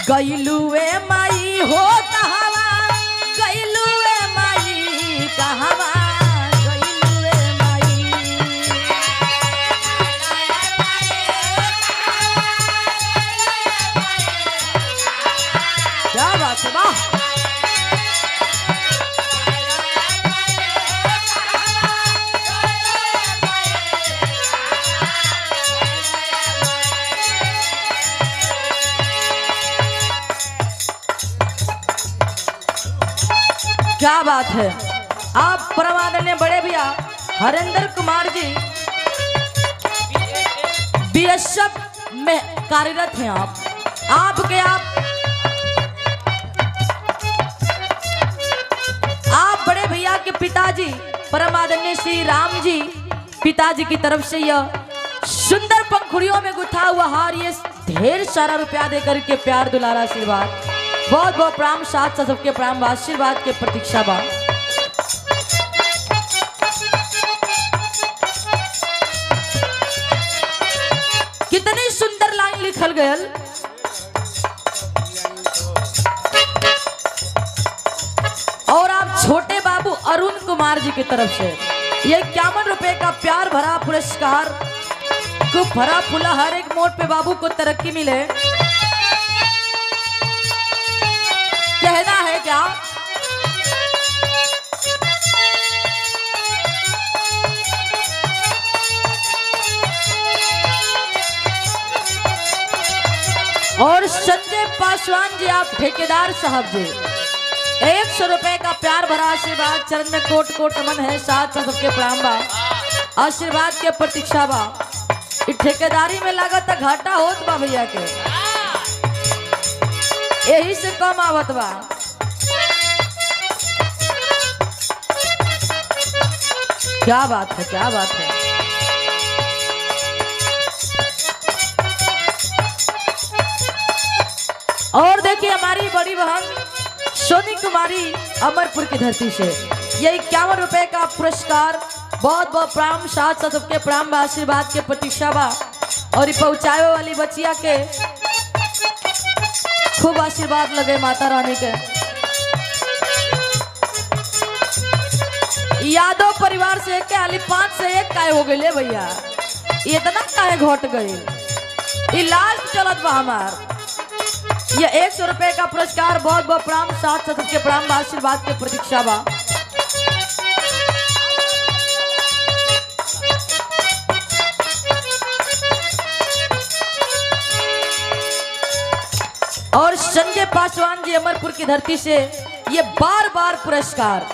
गईलुए माई हो कहवा गईलुए माई कहवा गईलुए माई। क्या बात है वाह। क्या बात है। आप परम आदरणीय बड़े भैया हरेंद्र कुमार जी बीएसएफ में कार्यरत हैं। आपके आप बड़े भैया के पिताजी परम आदरणीय श्री राम जी पिताजी की तरफ से यह सुंदर पंखुड़ियों में गुथा हुआ हार, ये ढेर सारा रुपया देकर के प्यार दुलारा आशीर्वाद बहुत बहुत प्रणाम। साथ सबके प्रणाम आशीर्वाद के प्रतीक्षा बा। कितनी सुंदर लाइन लिखल गयल। और आप छोटे बाबू अरुण कुमार जी की तरफ से ये 51 रुपए का प्यार भरा पुरस्कार को भरा फूला हर एक मोड़ पे बाबू को तरक्की मिले कहना है क्या। और संजय पासवान जी आप ठेकेदार साहब जी 100 रुपए का प्यार भरा आशीर्वाद चरण में कोट कोट नमन है। साथ सबके प्रणाम बा आशीर्वाद के प्रतीक्षा बा। ठेकेदारी में लागत घाटा होत बा भैया के यही से कम आवत बा। क्या बात है क्या बात है। और देखिए हमारी बड़ी बहन सोनी कुमारी अमरपुर की धरती से ये 51 रुपए का पुरस्कार बहुत बहुत प्रणाम। साथ सबके प्रणाम आशीर्वाद के प्रतीक्षा बा। और पहुंचाए वाली बचिया के खूब आशीर्वाद लगे माता रानी के। यादव परिवार से एक हाली 5 से 1 काय हो गए भैया, इतना काय घट गए। इलाज चलत बा हमार। ये 100 रुपए का पुरस्कार बहुत बहुत प्रणाम। साथ सबके प्रणाम आशीर्वाद के प्रतीक्षा बा। और संजय पासवान जी अमरपुर की धरती से ये बार बार पुरस्कार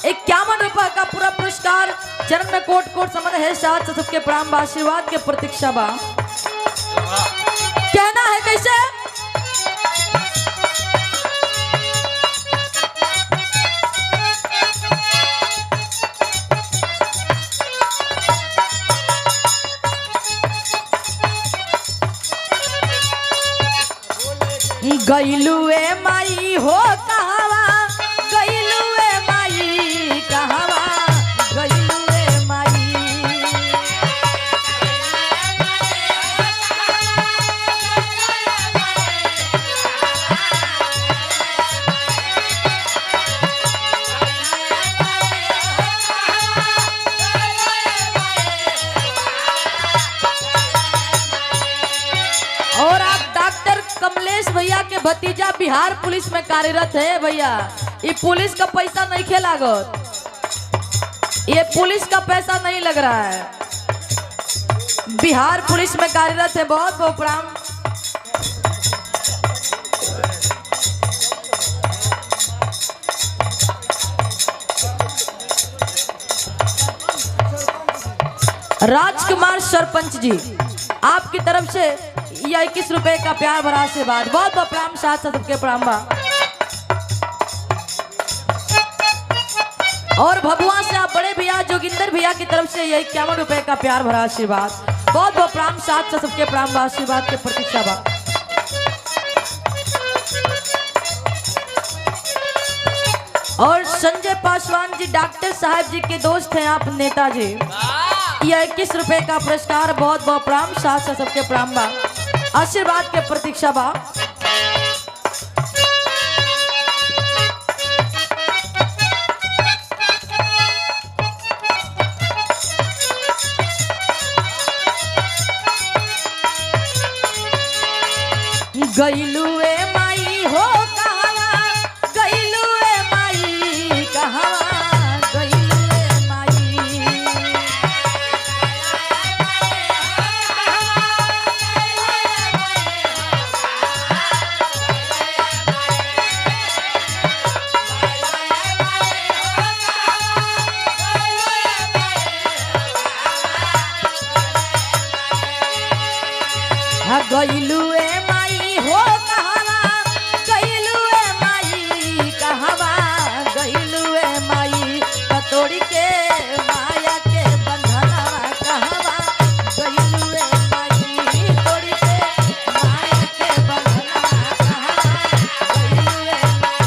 51 रुपए का पूरा पुरस्कार चरण में कोट कोट समन है। साथ सबके प्रणाम आशीर्वाद के प्रतीक्षा बा। कहना है कैसे। गईलुए माई हो कहवा गईलुए माई कहवा गईलुए माई। और आप डॉक्टर कमलेश भैया के भतीजा बिहार पुलिस में कार्यरत है भैया। ये पुलिस का पैसा नहीं खेलागत, ये पुलिस का पैसा नहीं लग रहा है। बिहार पुलिस में कार्यरत है। बहुत बहुत प्रणाम। राजकुमार सरपंच जी आपकी तरफ से यह 21 रुपए का प्यार भरा आशीर्वाद बहुत बहुत प्रणाम। साथ सबके प्रणाम बा। और भभुआ से आप बड़े भैया जोगिंदर भैया की तरफ से यह 51 रुपए का प्यार भरा आशीर्वाद बहुत बहुत प्रणाम। साथ सबके प्रणाम आशीर्वाद के प्रतीक्षा बा। और संजय पासवान जी डॉक्टर साहब जी के दोस्त हैं आप नेताजी। यह 21 रुपए का पुरस्कार बहुत बहुत प्रणाम। साथ सबके प्रणाम बा आशीर्वाद के प्रतीक्षा बा। गईलुए माई हो कहवा गईलुए माई कहवा गईलुए माई। गईलुए माई हो कहवा गईलुए माई कहवा गईलुए माई पतोड़ी के माया के बंधनवा कहवा गईलुए माई तोड़ी के माया के बंधनवा कहवा गईलुए माई।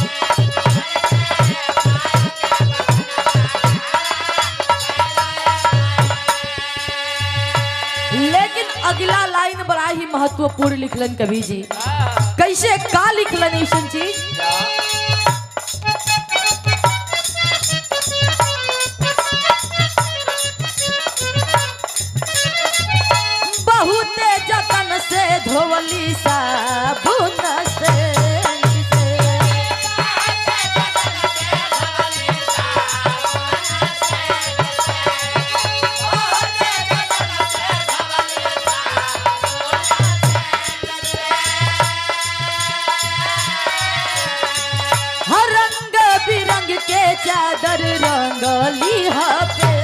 लेकिन अगला लाइन बड़ा ही महत्वपूर्ण लिखलन कवि जी। कैसे का लिखलन ऐसन चीज? बहुत जतन से धोवली साबुन से के चादर रंगली पे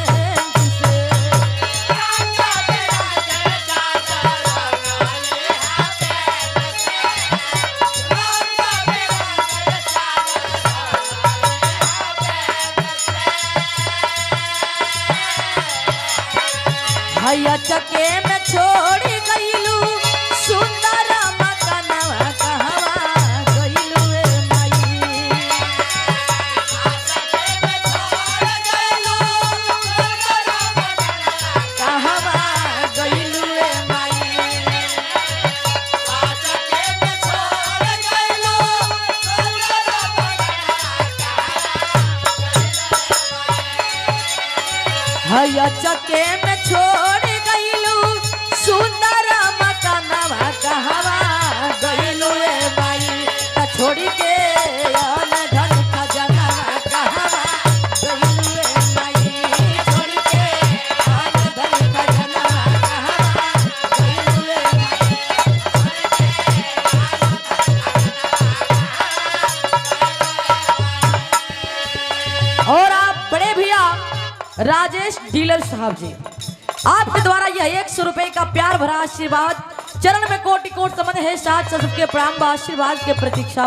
भैया चके में छोड़ी गईलू सुंदर मकनवा कहवा गईलुए माई। भैया चके में छोड़ गईलू सुंदर मकनवा कहवा गईलुए माई। छोड़ी के अन धन खजनवा कहवा गईलुए माई। छोड़ी के अन धन खजनवा कहवा गईलुए माई। और आप बड़े भैया राजेश डीलर साहब जी, आपके द्वारा यह 100 रुपए का प्यार भरा आशीर्वाद चरण में कोटि कोट समन है। साथ सबके प्रणाम आशीर्वाद के प्रतीक्षा।